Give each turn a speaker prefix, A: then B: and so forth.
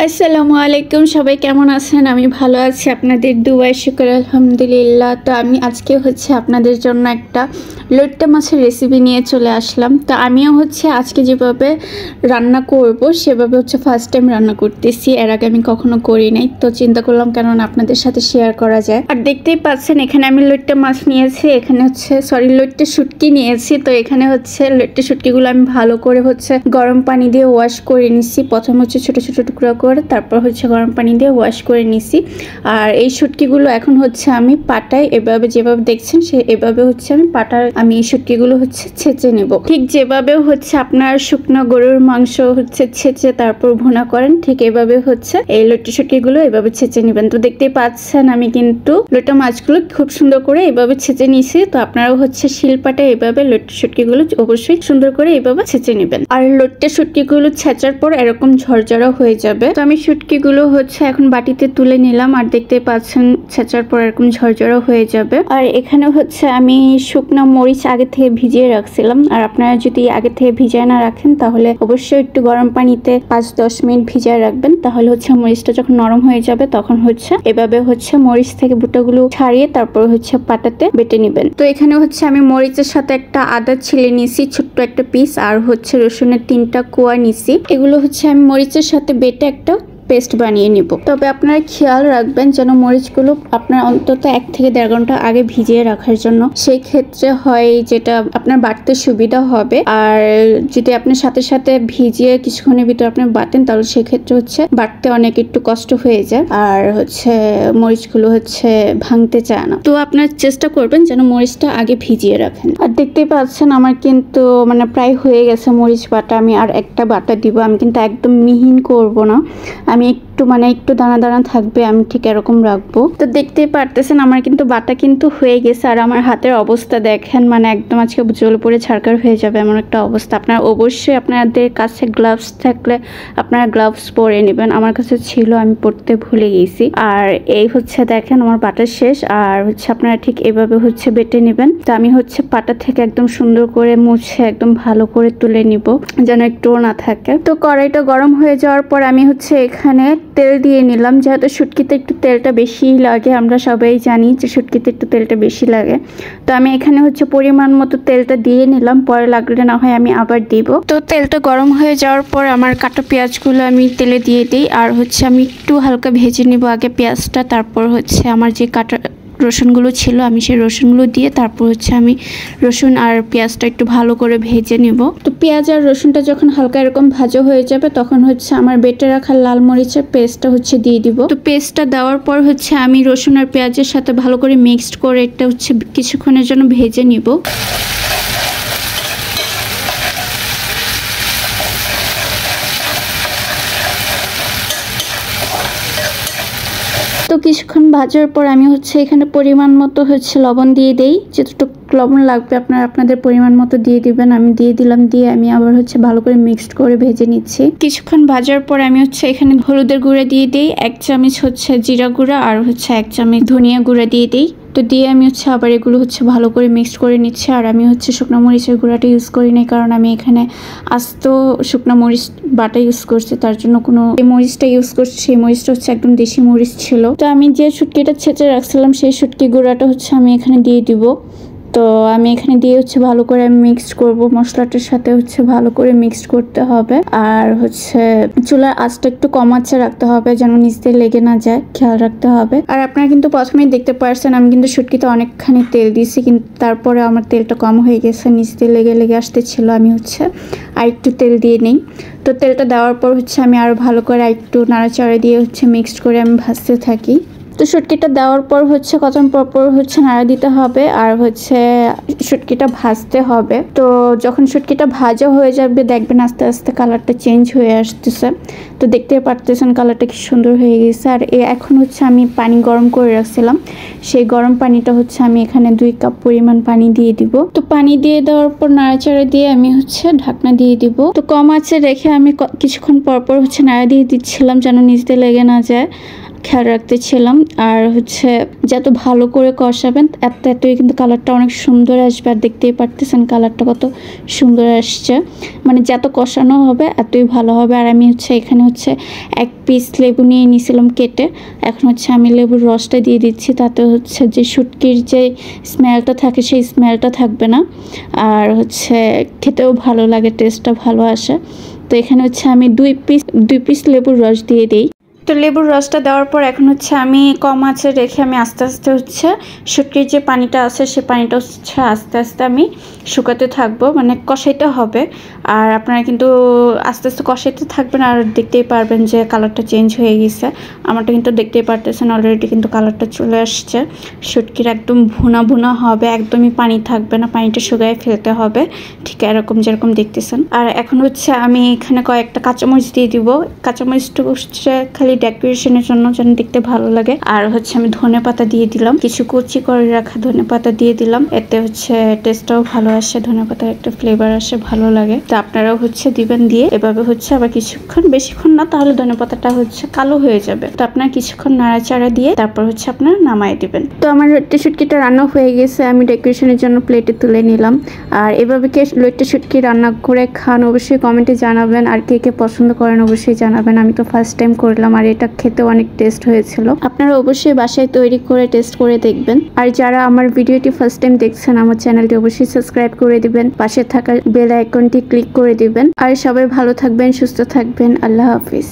A: আসসালামু আলাইকুম, সবাই কেমন আছেন? আমি ভালো আছি, আপনাদের দুয়ায় শুকর আলহামদুলিল্লাহ। তো আমি আজকে আপনাদের জন্য একটা লইট্টা মাছের রেসিপি নিয়ে চলে আসলাম। তো আমিও আজকে যেভাবে রান্না করব সেভাবে ফার্স্ট টাইম রান্না করতেছি। এর আগে আমি কখনো করি নাই, তো চিন্তা করলাম কেননা আপনাদের সাথে শেয়ার করা যায়। আর দেখতেই পাচ্ছেন এখানে আমি লইট্টা মাছ নিয়েছি, এখানে লইট্টা শুটকি নিয়েছি। তো এখানে লইট্টা শুটকিগুলো আমি ভালো করে গরম পানি দিয়ে ওয়াশ করে নিচ্ছি। প্রথমে ছোট ছোট টুকরা করে তারপর গরম পানি দিয়ে ওয়াশ করে নিছি। আর এই শুটকিগুলো এখন আমি পাটায় এভাবে যেভাবে দেখছেন এভাবে আমি এই শুটকিগুলো ছেঁচে নেব। ঠিক যেভাবে আপনার শুকনো গরুর মাংস ছেঁচে তারপর ভুনা করেন, ঠিক এভাবে এই লইট্টা শুটকিগুলো এভাবে ছেঁচে নেবেন। তো দেখতেই পাচ্ছেন আমি কিন্তু লইট্টা মাছগুলো খুব সুন্দর করে এভাবে ছেঁচে নিয়েছি। তো আপনারাও শিলপাটায় এভাবে লইট্টা শুটকিগুলো অবশ্যই সুন্দর করে এভাবে ছেঁচে নেবেন। আর লইট্টা শুটকিগুলো ছেঁচার পর এরকম ঝরঝরা হয়ে যাবে। তো আমি শুটকিগুলো এখন বাটিতে তুলে নিলাম। আর দেখতে পাচ্ছেন ছেঁচার পর এরকম ঝরঝরা হয়ে যাবে। আর এখানে আমি শুকনো মরিচ আগে থেকে ভিজিয়ে রাখছিলাম। আর আপনারা যদি আগে থেকে ভিজিয়ে না রাখেন তাহলে অবশ্যই একটু গরম পানিতে 5-10 মিনিট ভিজিয়ে রাখবেন। তাহলে মরিচটা যখন নরম হয়ে যাবে তখন এভাবে মরিচ থেকে বুটাগুলো ছাড়িয়ে তারপর পাটাতে বেটে নেবেন। তো এখানে আমি মরিচের সাথে একটা আদা ছিলে নিয়েছি, ছোট্ট একটা পিস। আর রসুনের 3টা কোয়া নিছি। এগুলো আমি মরিচের সাথে বেটে একটা পেস্ট বানিয়ে নিব। তবে আপনারা খেয়াল রাখবেন যেন মরিচগুলো আপনার অন্তত 1 থেকে 1.5 ঘন্টা আগে ভিজিয়ে রাখার জন্য। সেই ক্ষেত্রে হয় যেটা আপনার বাটতে সুবিধা হবে। আর যদি আপনি সাথে সাথে ভিজিয়ে কিছুক্ষণের ভিতরে আপনি বাটেন তাহলে সেক্ষেত্রে বাটতে অনেক একটু কষ্ট হয়ে যায়। আর মরিচগুলো ভাঙতে চায় না। তো আপনার চেষ্টা করবেন যেন মরিচটা আগে ভিজিয়ে রাখেন। আর দেখতেই পাচ্ছেন আমার কিন্তু প্রায় হয়ে গেছে মরিচ বাটা। আমি আর একটা বাটা দিব। আমি কিন্তু একদম মিহিন করব না, আমি একটু দানা দানা থাকবে, আমি ঠিক এরকম রাখবো। তো দেখতেই পারতেছেন আমার কিন্তু বাটা কিন্তু হয়ে গেছে। আর আমার হাতের অবস্থা দেখেন, একদম আজকে জ্বলে পড়ে ছারকার হয়ে যাবে এমন একটা অবস্থা। আপনারা অবশ্যই আপনাদের কাছে গ্লাভস থাকলে আপনারা গ্লাভস পরে নেবেন। আমার কাছে ছিল, আমি পরতে ভুলে গেছি। আর এই দেখেন আমার বাটা শেষ। আর আপনারা ঠিক এভাবে বেটে নেবেন। তো আমি পাটা থেকে একদম সুন্দর করে মুছে একদম ভালো করে তুলে নিব যেন একটুও না থাকে। তো কড়াইটা গরম হয়ে যাওয়ার পর আমি এখানে তেল দিয়ে নিলাম। যেহেতু শুটকিতে একটু তেলটা বেশি লাগে, আমরা সবাই জানি যে শুটকিতে একটু তেলটা বেশি লাগে। তো আমি এখানে পরিমাণ মতো তেলটা দিয়ে নিলাম, পরে লাগলে না হয় আমি আবার দিব। তো তেলটা গরম হয়ে যাওয়ার পর আমার কাটা পেঁয়াজগুলো আমি তেলে দিয়ে দিই। আর আমি একটু হালকা ভেজে নিব আগে পেঁয়াজটা। তারপর আমার যে কাটা রসুনগুলো ছিল আমি সেই রসুনগুলো দিয়ে তারপর আমি রসুন আর পেঁয়াজটা একটু ভালো করে ভেজে নেব। তো পেঁয়াজ আর রসুনটা যখন হালকা এরকম ভাজা হয়ে যাবে তখন আমার বেটে রাখা লাল মরিচের পেস্টটা দিয়ে দিব। তো পেস্টটা দেওয়ার পর আমি রসুন আর পেঁয়াজের সাথে ভালো করে মিক্সড করে এটা কিছুক্ষণের জন্য ভেজে নিব। তো কিছুক্ষণ ভাজার পর আমি এখানে পরিমাণ মতো লবণ দিয়ে দেই। যতটুকু লবণ লাগবে আপনাদের পরিমাণ মতো দিয়ে দিবেন। আমি দিয়ে দিলাম, দিয়ে আমি আবার ভালো করে মিক্সড করে ভেজে নিচ্ছি। কিছুক্ষণ ভাজার পর আমি এখানে হলুদের গুঁড়া দিয়ে দিই, 1 চামচ জিরা গুঁড়া, আর 1 চামচ ধনিয়া গুঁড়া দিয়ে দিই। তো দিয়ে আমি আবার এগুলো ভালো করে মিক্সড করে নিচ্ছি। আর আমি শুকনো মরিচের গুঁড়াটা ইউজ করি নাই, কারণ আমি এখানে আস্ত শুকনো মরিচ বাটা ইউজ করছি, তার জন্য কোনো মরিচটা ইউজ করছি সেই মরিচটা একদম দেশি মরিচ ছিল। তো আমি যে শুটকিটা ছেঁচে রাখছিলাম সেই শুটকি গুঁড়াটা আমি এখানে দিয়ে দিব। তো আমি এখানে দিয়ে ভালো করে আমি মিক্সড করব, মশলাটার সাথে ভালো করে মিক্সড করতে হবে। আর চুলার আঁচটা একটু কম আঁচে রাখতে হবে যেন নিচ দিয়ে লেগে না যায়, খেয়াল রাখতে হবে। আর আপনারা কিন্তু প্রথমেই দেখতে পারছেন আমি কিন্তু শুটকিতে অনেকখানি তেল দিয়েছি, কিন্তু তারপরে আমার তেলটা কম হয়ে গেছে, নিচ দিয়ে লেগে আসতেছিল। আমি আর একটু তেল দিয়ে নিই। তো তেলটা দেওয়ার পর আমি আরো ভালো করে একটু নাড়াচাড়া দিয়ে মিক্সড করে আমি ভাজতে থাকি। তো শুটকিটা দেওয়ার পর কতক্ষণ পর নাড়া দিতে হবে আর শুটকিটা ভাজতে হবে। তো যখন শুটকিটা ভাজা হয়ে যাবে দেখবেন আস্তে আস্তে কালারটা চেঞ্জ হয়ে আসতেছে। তো দেখতে পারতেছেন কালারটা কি সুন্দর হয়ে গেছে। আর এখন আমি পানি গরম করে রাখছিলাম, সেই গরম পানিটা আমি এখানে 2 কাপ পরিমাণ পানি দিয়ে দিব। তো পানি দিয়ে দেওয়ার পর নাড়াচাড়া দিয়ে আমি ঢাকনা দিয়ে দিব। তো কম আঁচে রেখে আমি কিছুক্ষণ পর নাড়া দিয়ে দিচ্ছিলাম যেন নিচ দিয়ে লেগে না যায়। খেয়াল রাখতেছিলাম। আর হচ্ছে যত ভালো করে কষাবেন এতই কিন্তু কালারটা অনেক সুন্দর আসবে। আর দেখতেই পারতেছেন কালারটা কত সুন্দর আসছে, মানে যত কষানো হবে এতই ভালো হবে। আর আমি হচ্ছে এখানে হচ্ছে 1 পিস লেবু নিয়ে নিয়েছিলাম কেটে। এখন হচ্ছে আমি লেবুর রসটা দিয়ে দিচ্ছি, তাতে হচ্ছে যে শুটকির যে স্মেলটা থাকে সেই স্মেলটা থাকবে না, আর হচ্ছে খেতেও ভালো লাগে, টেস্টটা ভালো আসে। তো এখানে হচ্ছে আমি 2 পিস লেবুর রস দিয়ে দিই। তো লেবুর রসটা দেওয়ার পর এখন হচ্ছে আমি কম আঁচে রেখে আমি আস্তে আস্তে হচ্ছে শুটকির যে পানিটা আছে সে পানিটা হচ্ছে আস্তে আস্তে আমি শুকাতে থাকবো, মানে কষাইতে হবে। আর আপনারা কিন্তু আস্তে আস্তে কষাইতে থাকবেন, আর দেখতেই পারবেন যে কালারটা চেঞ্জ হয়ে গেছে। আমারটা কিন্তু দেখতেই পারতেছেন অলরেডি কিন্তু কালারটা চলে আসছে। শুটকির একদম ভুনা ভুনা হবে, একদমই পানি থাকবে না, পানিটা শুকায় ফেলতে হবে, ঠিক এরকম যেরকম দেখতেছেন। আর এখন হচ্ছে আমি এখানে কয়েকটা কাঁচামরিচ দিয়ে দিব। কাঁচামরিচটা হচ্ছে খালি ডেকোরেশনের জন্য, যেন দেখতে ভালো লাগে। আর হচ্ছে আমি ধনেপাতা দিয়ে দিলাম, কিছু কুচি করে রাখা ধনেপাতা দিয়ে দিলাম, এতে হচ্ছে টেস্টটাও ভালো আসে, ধনেপাতার একটা ফ্লেভার আসে, ভালো লাগে। তো আপনারাও হচ্ছে দিবেন, দিয়ে এভাবে হচ্ছে আবার কিছুক্ষণ, বেশিক্ষণ না, তাহলে ধনেপাতাটা হচ্ছে কালো হয়ে যাবে। তো আপনারা কিছুক্ষণ নাড়াচাড়া দিয়ে তারপর হচ্ছে আপনারা নামায় দিবেন। তো আমার লইট্টা শুটকিটা রান্না হয়ে গেছে, আমি ডেকোরেশনের জন্য প্লেটে তুলে নিলাম। আর এভাবে কে লইট্টা শুটকি রান্না করে খান অবশ্যই কমেন্টে জানাবেন, আর কে কে পছন্দ করেন অবশ্যই জানাবেন। আমি তো ফার্স্ট টাইম করলাম, আর এটা খেতে অনেক টেস্ট হয়েছিল। আপনারা অবশ্যই বাসায় তৈরি করে টেস্ট করে দেখবেন। আর যারা আমার ভিডিওটি ফার্স্ট টাইম দেখছেন, আমার চ্যানেলটি অবশ্যই সাবস্ক্রাইব করে দিবেন, পাশে থাকা বেল আইকনটি ক্লিক করে দিবেন। আর সবাই ভালো থাকবেন, সুস্থ থাকবেন। আল্লাহ হাফিজ।